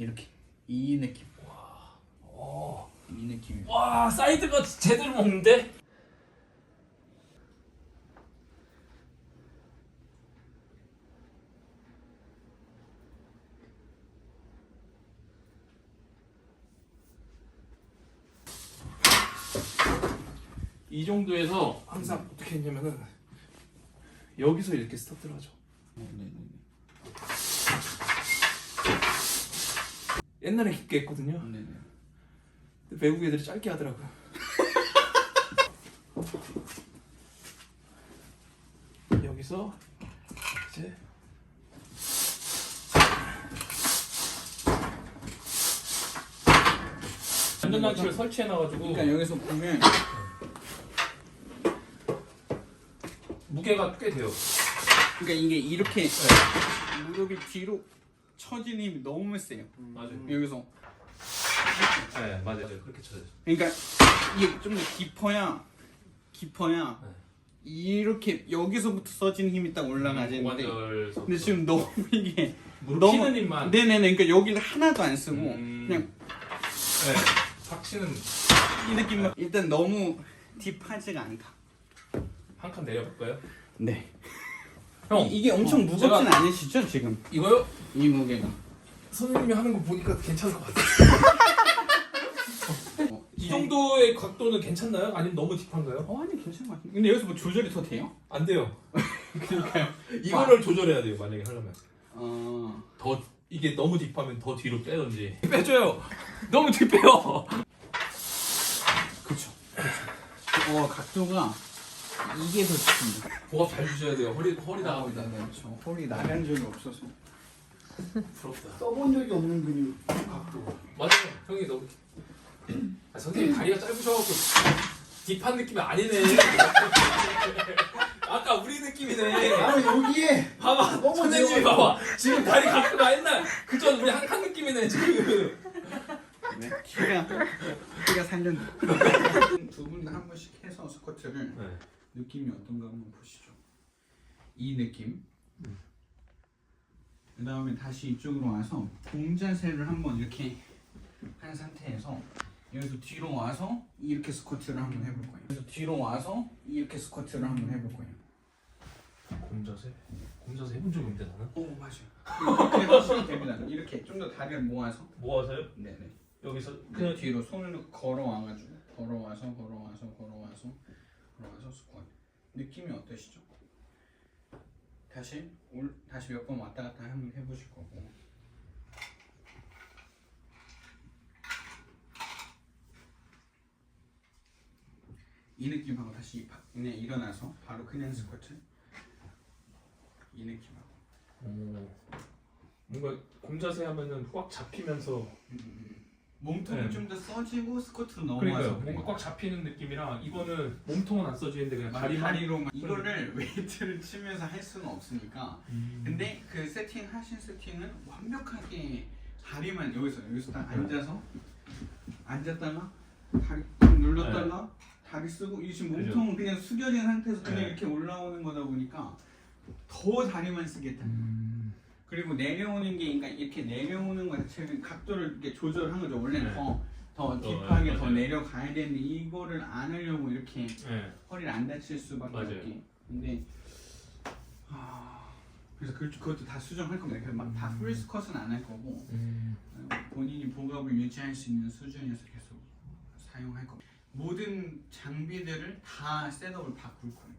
이렇게 이 느낌. 이 느낌. 와 사이드가 제대로 먹는데? 이 정도에서 항상 어떻게 했냐면은 여기서 이렇게 스타트를 하죠. 네네네. 옛날에 깊게 했거든요. 네네. 근데 외국 애들이 짧게 하더라고요. 여기서 이제 안전장치를 설치해놔가지고 그러니까 여기서 보면 무게가 꽤 돼요. 그러니까 이게 이렇게 무릎이 뒤로 처지는 힘이 너무 세요. 맞아요. 여기서 네 맞아요. 그렇게 쳐야죠. 그러니까 이게 좀 더 깊어야 네. 이렇게 여기서부터 써지는 힘이 딱 올라가야 되는데 완절서. 근데 지금 너무 이게 무릎 피는 힘만. 네네네. 그러니까 여기를 하나도 안 쓰고 그냥 네. 팍 치는 이 느낌만 일단 너무 딥하지가 않다. 한 칸 내려볼까요? 네. 형 이게 엄청 무겁진 제가- 않으시죠 지금 이거요? 이 무게가. 선생님이 하는 거 보니까 괜찮을 것 같아요. 이 정도의 각도는 괜찮나요? 아니면 너무 딥한가요? 아니 괜찮은 것 같은데. 근데 여기서 뭐 조절이 더 돼요? 안 돼요. 그러니까요. 이거를 조절해야 돼요. 만약에 하려면 어. 이게 너무 딥하면 더 뒤로 빼든지 빼줘요. 너무 딥해요. 그쵸. 각도가 이게 더 좋습니다. 고압 잘 주셔야 돼요. 허리 나갑니다. 저 홀이 나간 적이 없어서. 부럽다. 써본 적이 없는 근육. 각도. 맞아요. 형이 너무 선생님 다리가 짧으셔갖고 딥한 느낌이 아니네. 아까 우리 느낌이네. 여기에 봐봐. 선생님이 봐봐. 지금 다리 각도가 옛날 그전 우리 한 느낌이네 지금. 네. 키가 살렸네. 두 분 다 한 번씩 해서 스쿼트를 네. 느낌이 어떤가 한번 보시죠. 이 느낌. 그 다음에 다시 이쪽으로 와서 공자세를 한번 이렇게 한 상태에서 여기서 뒤로 와서 이렇게 스쿼트를 한번 해볼 거예요. 여기서 뒤로 와서 이렇게 스쿼트를 한번 해볼 거예요. 곰자세 해본 적이 없는데 나는. 오 맞아요. 이렇게 하시면 됩니다. 이렇게 좀 더 다리를 모아서. 모아서요? 네네. 여기서 그 뒤로 손을 걸어와가지고 걸어와서 스쿼트. 느낌이 어떠시죠? 다시 몇 번 왔다 갔다 한번 해보실 거고. 이 느낌하고 다시 그냥 일어나서 바로 그냥 스쿼트. 이 느낌하고. 뭔가 곰자세 하면은 꽉 잡히면서 몸통은 네. 좀 더 써지고 스쿼트로 그러니까요. 넘어와서 뭔가 꽉 잡히는 느낌이라 이거는 몸통은 안 써지는데 그냥 다리로만 이거를 웨이트를 치면서 할 수는 없으니까. 근데 그 하신 세팅은 완벽하게 다리만 여기서 딱 앉았다가 다리 딱 눌렀다가 다리 쓰고 이 지금 몸통은 그냥 숙여진 상태에서 그냥 이렇게 올라오는 거다 보니까 더 다리만 쓰겠다. 그리고 내려오는 게 그러니까 이렇게 내려오는 거 자체는 각도를 이렇게 조절한 거죠. 원래는 더 딥하게 더 내려가야 되는데 이거를 안 하려고 이렇게 허리를 안 다칠 수밖에 없게. 근데 그래서 그것도 다 수정할 겁니다. 그래서 막 다 풀 스쿼트는 안 할 거고 본인이 복압을 유지할 수 있는 수준에서 계속 사용할 겁니다. 모든 장비들을 다 셋업을 바꿀 거예요.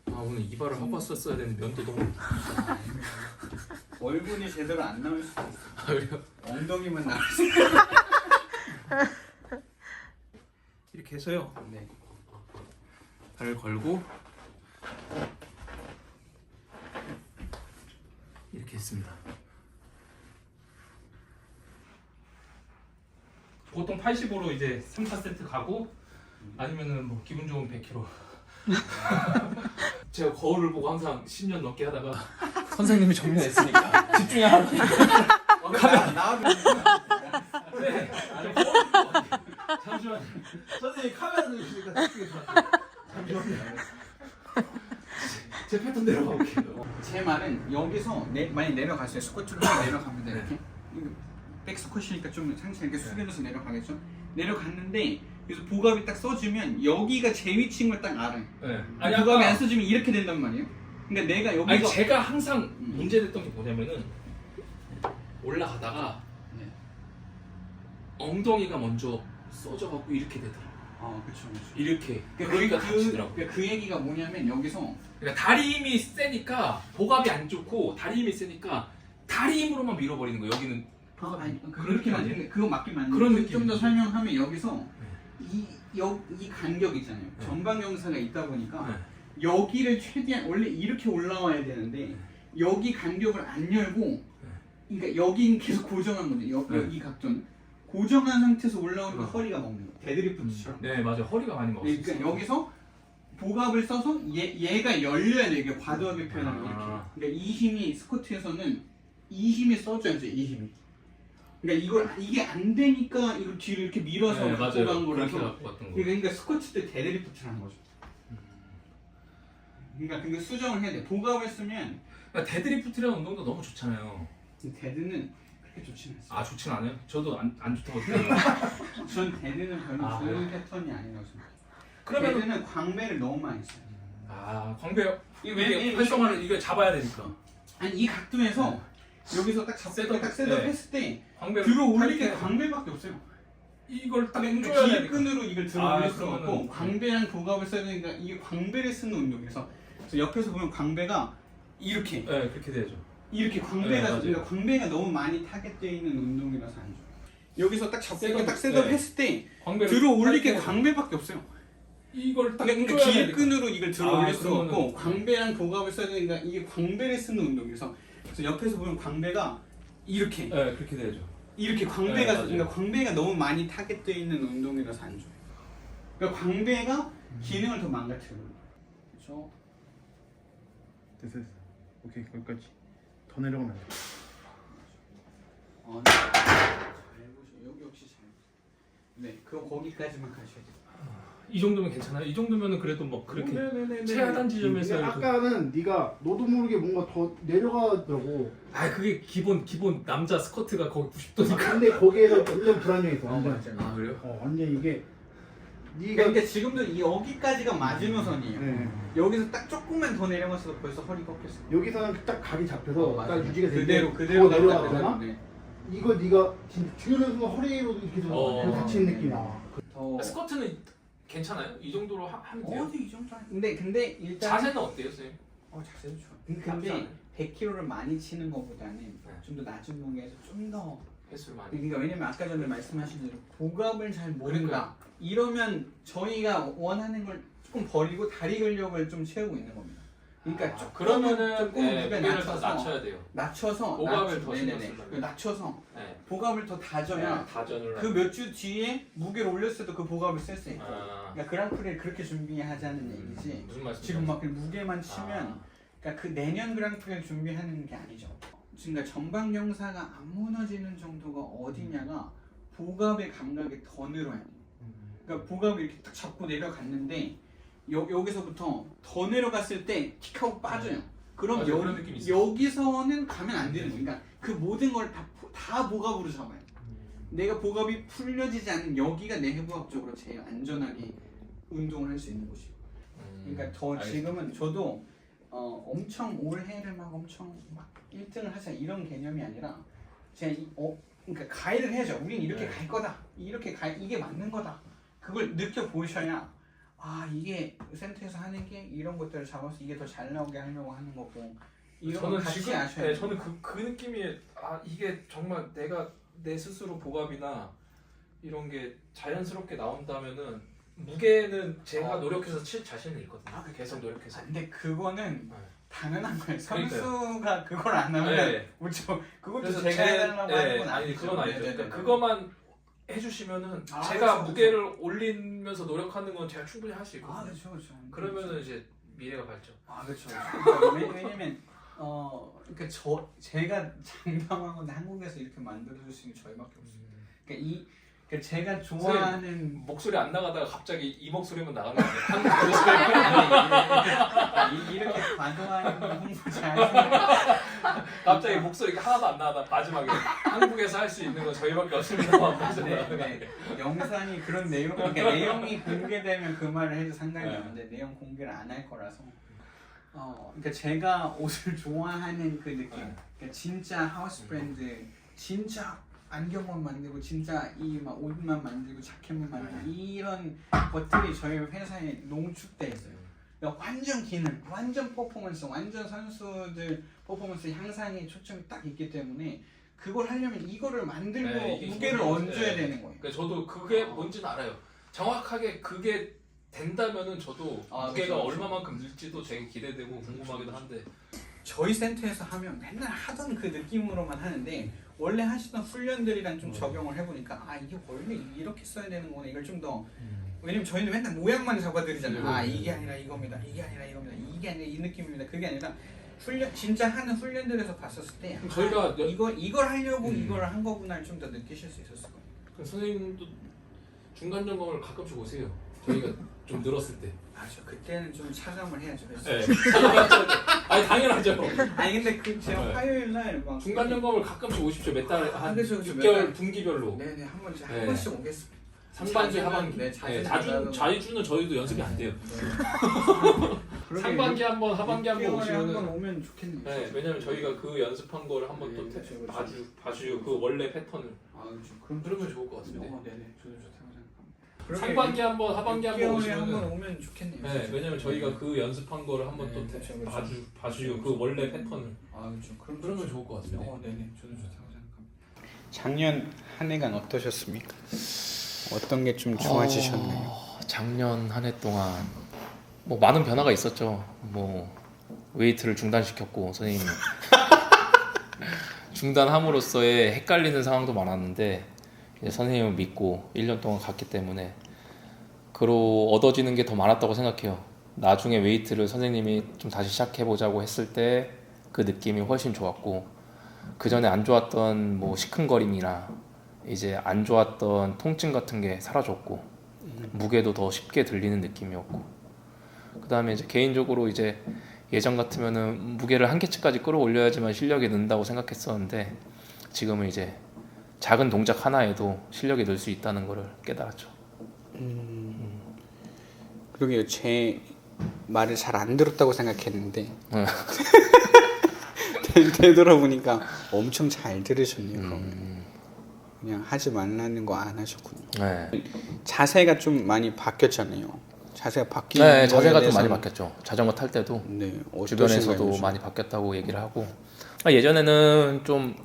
아 오늘 이발을 하고 왔었어야 되는데 면도 너무 얼굴이 제대로 안 나올 수도 있어요. 그래요? 엉덩이만 나올 수 있어요. 이렇게 해서요. 네. 발을 걸고 이렇게 했습니다. 보통 80으로 이제 3, 4세트 가고 아니면은 뭐 기분 좋은 100kg. 제가 거울을 보고 항상 10년 넘게 하다가 선생님이 정리했으니까 집중하라. 나와도 네. 잠시만. 선생님 카메라 들으시니까 집중이 좋았어요. 잠시만요. 제 패턴 내려가 볼게요. 제 말은 여기서 많이 내려갔어요. 스쿼트로 내려갑니다. 이렇게 백스쿼시니까 좀 상체 이렇게 숙여져서 내려가겠죠. 내려갔는데 그래서 복압이 딱 써주면 여기가 제 위치인 걸 딱 알아요. 네. 복압이 안 써주면 이렇게 된단 말이에요. 그러니까 내가 여기서 아니 제가 항상 문제됐던 게 뭐냐면은 올라가다가 네. 엉덩이가 먼저 써져갖고 이렇게 되더라고. 그렇죠. 이렇게. 그러니까 다치더라고. 그 얘기가 뭐냐면 여기서 그러니까 다리 힘이 세니까 복압이 안 좋고 다리 힘이 세니까 다리 힘으로만 밀어버리는 거. 여기는 그렇게 느낌 아니에요? 맞는데 그거 맞긴 맞는데 그런 좀 더 느낌이죠. 설명하면 여기서 이 간격 있잖아요. 네. 전방경사가 있다 보니까 네. 여기를 최대한 원래 이렇게 올라와야 되는데 여기 간격을 안 열고 그러니까 여기는 계속 고정한 거죠. 여기 각도는 고정한 상태에서 올라오니까 허리가 먹는 거예요. 데드리프트처럼. 네 맞아. 허리가 많이 먹었어. 그러니까 여기서 복압을 써서 얘가 열려야 돼. 이게 과도하게 표현하면 이렇게. 그러니까 이 힘이 스쿼트에서는 이 힘이 써줘야죠. 이 힘이. 그러니까 이게 안 되니까 이걸 뒤로 이렇게 밀어서 네, 갖고 맞아요. 간 그렇게 거라서. 갖고 갔던 거. 그러니까 스쿼트 때 데드리프트라는 거죠. 그러니까 근데 수정을 해야 돼. 복압을 쓰면 그러니까 데드리프트라는 운동도 너무 좋잖아요. 데드는 그렇게 좋지는 않아요. 아 좋진 않아요? 저도 안 좋다고 생각해요. 전 데드는 별로 아, 좋은 패턴이 아니라고 생각해요. 그러면 데드는 광배를 너무 많이 써요. 광배 이게 이게 활성화를 이거 잡아야 되니까. 아니 이 각도에서 여기서 딱 잡고 셋업, 딱 셋업 네. 했을 때 광배 들어 올릴 게 탈퇴. 광배밖에 없어요. 이걸 딱 그러니까 조여야 되니까. 길끈으로 이걸 들어 올릴 수가 그러면은- 없고 광배랑 복압을 써야 되니까 이게 광배를 쓰는 운동이라서 그래서 옆에서 보면 광배가 이렇게 네 그렇게 돼야죠. 이렇게 네, 광배가 맞아요. 그러니까 광배가 너무 많이 타겟되어 있는 운동이라서 안 좋아요. 여기서 딱 잡고 셋업, 딱 셋업 네. 했을 때 광배를 들어 올릴 게 탈퇴해서. 광배밖에 없어요. 이걸 딱 그러니까 조여야 되니까. 길끈으로 이걸 들어 올릴 수가 그러면은- 없고 광배랑 복압을 써야 되니까 이게 광배를 쓰는 운동이라서 그래서 옆에서 보면 광배가 이렇게 네 그렇게 돼야죠. 이렇게 네, 광배가 맞아요. 그러니까 광배가 너무 많이 타겟되어 있는 운동이라서 안 좋아요. 그러니까 광배가 기능을 더 망가뜨려요. 그렇죠? 됐어. 오케이 거기까지. 더 내려가면 안 돼. 네. 잘 보세요. 여기 역시 잘 보세요. 네, 그럼 거기까지만 가셔야 돼요. 이 정도면 괜찮아요? 이 정도면은 그래도 뭐 그렇게 네네네. 최하단 근데 지점에서 아까는 네가 너도 모르게 뭔가 더 내려가더라고. 그게 기본 남자 스쿼트가 거기 90도니까. 근데 거기에서 완전 불안정했어. 완전. 맞아요. 그래요? 완전 이게 네가 그러니까 지금도 이 여기까지가 마지노선이에요. 네. 여기서 딱 조금만 더 내려갔어도 벌써 허리 꺾였어. 여기서는 딱 각이 잡혀서 딱 유지가 되는데 그대로 더 내려가잖아. 네. 이거 네가 진짜 주변에서 허리로도 이렇게 좀 다치는 느낌이 나. 더 스쿼트는 괜찮아요? 이 정도로 하면 돼요? 어디 이 정도? 근데 일단 자세는 어때요, 선생님? 자세도 좋아. 나쁘지 근데 않아요. 100kg를 많이 치는 것보다는 네. 좀 더 낮은 무게에서 좀 더 횟수를 많이. 그러니까 왜냐면 아까 전에 말씀하신 대로 복압을 잘 모른다. 이러면 저희가 원하는 걸 조금 버리고 다리 근력을 좀 채우고 있는 겁니다. 그러니까 그러면은 조금 네, 무게 무게를 더 낮춰서 낮춰야 돼요. 낮춰서 복압을 더 신경 네네네. 쓰려면. 그 낮춰서 네. 복압을 더 다져야 다전을. 그 몇 주 뒤에 무게를 올렸을 때도 그 복압을 쓸 수 있고. 아, 그러니까 그랑프리를 그렇게 준비하자는 얘기지. 무슨 말씀? 지금 막 그 무게만 치면 그러니까 그 내년 그랑프리를 준비하는 게 아니죠. 그러니까 전방 경사가 안 무너지는 정도가 어디냐가 복압의 감각이 더 늘어야 돼요. 그러니까 복압이 이렇게 딱 잡고 내려갔는데 여기서부터 더 내려갔을 때 킥하고 빠져요. 그럼 맞아, 그런 느낌이 있어요. 여기서는 가면 안 되는 거예요. 그러니까 그 모든 걸 다 복압으로 잡아요. 내가 복압이 풀려지지 않는 여기가 내해부학적으로 제일 안전하게 운동을 할 수 있는 곳이에요. 그러니까 지금은 저도 엄청 올해를 막 엄청 막 1등을 하자 이런 개념이 아니라 제가 그러니까 가이드를 해야죠. 우린 이렇게 네. 갈 거다. 이게 맞는 거다. 그걸 느껴 보셔야 이게 센터에서 하는 게 이런 것들을 잡아서 이게 더 잘 나오게 하려고 하는 거고 이런 거 저는 같이 지금 아셔야 돼요. 저는 그 느낌이 이게 정말 내가 내 스스로 복압이나 이런 게 자연스럽게 나온다면은 무게는 제가 노력해서 칠 자신은 있거든요. 계속 노력해서. 근데 그거는 네. 당연한 거예요. 그러니까요. 선수가 그걸 안 하면 네. 그렇죠. 그것도 그래서 제가 해달라고 하는 건 아니 아니죠. 그건 아니죠. 네네네. 그러니까 그것만 해주시면은 아, 제가 그렇죠, 무게를 올리면서 노력하는 건 제가 충분히 할 수 있거든요. 그렇죠, 그렇죠. 그러면은 이제 미래가 밝죠. 그렇죠. 그러니까 왜냐면 그러니까 제가 장담한 건데 한국에서 이렇게 만들어줄 수 있는 저희밖에 없어요. 그러니까 그러니까 제가 좋아하는 목소리 안 나가다가 갑자기 이 목소리만 나가는 거예요. 한국 목소리 이렇게 과도한 홍보 잘 갑자기 목소리가 하나도 안 나가다 마지막에 한국에서 할 수 있는 건 저희밖에 없습니다. 네. 영상이 그런 내용, 그러니까 내용이 공개되면 그 말을 해도 상관이 네. 없는데 내용 공개를 안 할 거라서. 그러니까 제가 옷을 좋아하는 그 느낌, 그러니까 진짜 하우스 브랜드, 진짜 안경만 만들고 진짜 이 막 옷만 만들고 자켓만 만들고 이런 것들이 저희 회사에 농축돼 있어요. 그러니까 완전 기능, 완전 퍼포먼스, 완전 선수들 퍼포먼스 향상에 초점이 딱 있기 때문에 그걸 하려면 이거를 만들고 네, 이게 무게를 기본이- 얹어야 네. 되는 거예요. 그러니까 저도 그게 뭔지는 알아요. 정확하게 그게 된다면은 저도 무게가 그쵸. 얼마만큼 늘지도 되게 기대되고 궁금하기도 한데 저희 센터에서 하면 맨날 하던 그 느낌으로만 하는데 원래 하시던 훈련들이랑 좀 적용을 해보니까 아 이게 원래 이렇게 써야 되는 거네 이걸 좀 더 왜냐면 저희는 맨날 모양만 잡아드리잖아요. 아 이게 아니라 이겁니다. 이게 아니라 이겁니다. 이게 아니라 이 느낌입니다. 그게 아니라 훈련 진짜 하는 훈련들에서 봤었을 때 저희가 이걸 하려고 이걸 한 거구나를 좀 더 느끼실 수 있었을 거예요. 그 선생님도 중간 점검을 가끔씩 오세요. 저희가 좀 늘었을 때. 맞아. 그때는 좀 차감을 해야죠. 그래서. 네. 아니 당연하죠. 아니 근데 그 제가 네. 화요일 날막 중간 점검을 가끔씩 오십시오. 몇 달에 한 그쵸, 그쵸, 6개월 몇 달. 분기별로. 네네 한 번씩 네. 한 번씩 오겠습니다. 상반기 자주는- 하반기. 네, 네, 자주는 자주는 저희도 연습이 안 돼요. 그러게 상반기 한 번, 하반기 한 번 6개월에 한 오시면은 번 오면 좋겠네요. 네, 왜냐면 저희가 그 연습한 거를 한번 네, 또 그쵸, 그쵸. 봐주요 그 원래 패턴을. 아 그렇죠. 그럼 그러면 좋을 것 같은데. 네네. 저도 좋다고 생각합니다. 상반기 한 번, 하반기 한 번 6개월에 한 번 오시면은. 오면 좋겠네요. 네, 왜냐면 저희가 그 연습한 거를 한번 네, 또 그쵸, 그쵸. 봐주요 그 원래 패턴을. 아 그렇죠. 그러면 좋을 것 같은데. 네네. 저도 좋다고 생각합니다. 작년 한 해간 어떠셨습니까? 어떤 게 좀 좋아지셨나요? 작년 한 해 동안 뭐 많은 변화가 있었죠. 뭐 웨이트를 중단시켰고 선생님 중단함으로써의 헷갈리는 상황도 많았는데 이제 선생님을 믿고 1년 동안 갔기 때문에 그로 얻어지는 게 더 많았다고 생각해요. 나중에 웨이트를 선생님이 좀 다시 시작해 보자고 했을 때 그 느낌이 훨씬 좋았고 그 전에 안 좋았던 뭐 시큰거림이나 이제 안 좋았던 통증 같은 게 사라졌고 무게도 더 쉽게 들리는 느낌이었고 그 다음에 이제 개인적으로 이제 예전 같으면은 무게를 한계치까지 끌어올려야지만 실력이 는다고 생각했었는데 지금은 이제 작은 동작 하나에도 실력이 늘 수 있다는 것을 깨달았죠. 그러게요. 제 말을 잘 안 들었다고 생각했는데 되돌아보니까 엄청 잘 들으셨네요. 그러면 그냥 하지 말라는 거 안 하셨군요. 네, 자세가 좀 많이 바뀌었잖아요. 자세가 바뀌는 네 자세가 거에 좀 많이 대해서는- 바뀌었죠. 자전거 탈 때도 네, 주변에서도 어떠신가요? 많이 바뀌었다고 얘기를 하고 예전에는 좀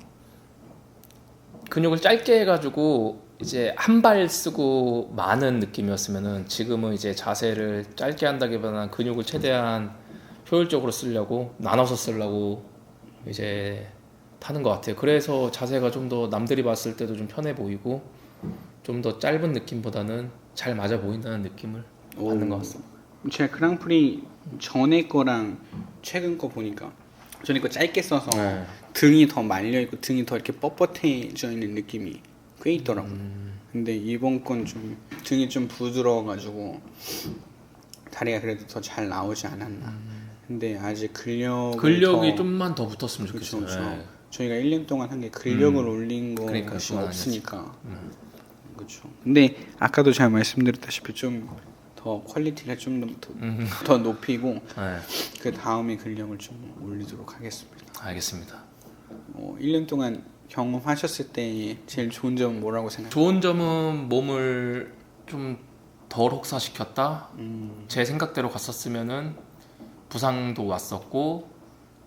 근육을 짧게 해가지고 이제 한 발 쓰고 많은 느낌이었으면은 지금은 이제 자세를 짧게 한다기보다는 근육을 최대한 효율적으로 쓰려고 나눠서 쓰려고 이제 타는 것 같아요. 그래서 자세가 좀 더 남들이 봤을 때도 좀 편해 보이고 좀 더 짧은 느낌보다는 잘 맞아 보인다는 느낌을 받는 것 같습니다. 제가 그랑프리 전에 거랑 최근 거 보니까 전에 거 짧게 써서 네. 등이 더 말려 있고 등이 더 이렇게 뻣뻣해져 있는 느낌이 꽤 있더라고요. 근데 이번 건 좀 등이 좀 부드러워가지고 다리가 그래도 더 잘 나오지 않았나. 근데 아직 근력이 좀만 더 붙었으면 그렇죠. 좋겠어요. 네. 저희가 1년 동안 한 게 근력을 올린 그러니까 것이 그건 없으니까. 그렇죠. 근데 아까도 제가 말씀드렸다시피 좀 더 퀄리티를 좀 더 높이고 네, 그 다음에 근력을 좀 올리도록 하겠습니다. 알겠습니다. 1년 동안 경험하셨을 때 제일 좋은 점은 뭐라고 생각해요? 좋은 점은 몸을 좀 덜 혹사시켰다. 제 생각대로 갔었으면은 부상도 왔었고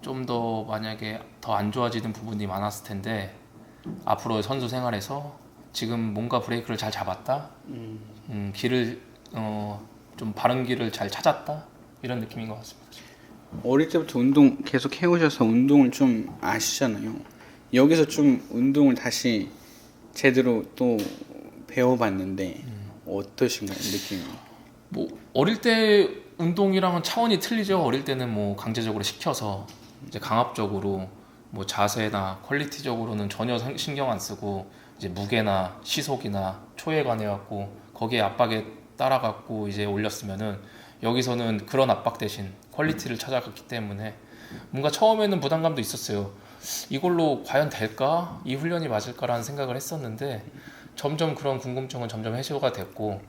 좀 더 만약에 더 안 좋아지는 부분이 많았을 텐데 앞으로의 선수 생활에서 지금 뭔가 브레이크를 잘 잡았다. 길을 좀 바른 길을 잘 찾았다. 이런 느낌인 것 같습니다. 어릴 때부터 운동 계속 해오셔서 운동을 좀 아시잖아요. 여기서 좀 운동을 다시 제대로 또 배워봤는데 어떠신가요, 느낌이? 뭐 어릴 때 운동이랑은 차원이 틀리죠. 어릴 때는 뭐 강제적으로 시켜서 이제 강압적으로 뭐 자세나 퀄리티적으로는 전혀 신경 안 쓰고 이제 무게나 시속이나 초에 관해갖고 거기에 압박에 따라갖고 이제 올렸으면은 여기서는 그런 압박 대신 퀄리티를 찾아갔기 때문에 뭔가 처음에는 부담감도 있었어요. 이걸로 과연 될까? 이 훈련이 맞을까라는 생각을 했었는데 점점 그런 궁금증은 점점 해소가 됐고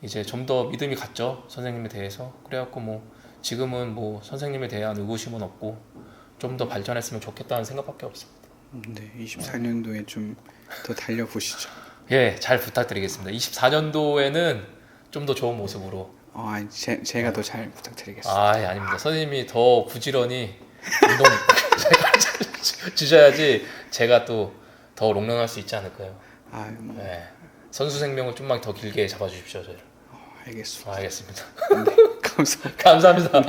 이제 좀 더 믿음이 갔죠, 선생님에 대해서. 그래갖고 뭐 지금은 뭐 선생님에 대한 의구심은 없고 좀 더 발전했으면 좋겠다는 생각밖에 없습니다. 네, 24년도에 좀 더 달려보시죠. 예, 잘 부탁드리겠습니다. 24년도에는 좀 더 좋은 모습으로. 제가 더 잘 부탁드리겠습니다. 아, 예, 아닙니다. 선생님이 더 부지런히 운동 주셔야지 제가 또 더 롱런할 수 있지 않을까요? 예. 선수 생명을 좀만 더 길게 잡아주십시오, 저희를. 알겠습니다. 알겠습니다. 감사합니다. 감사합니다.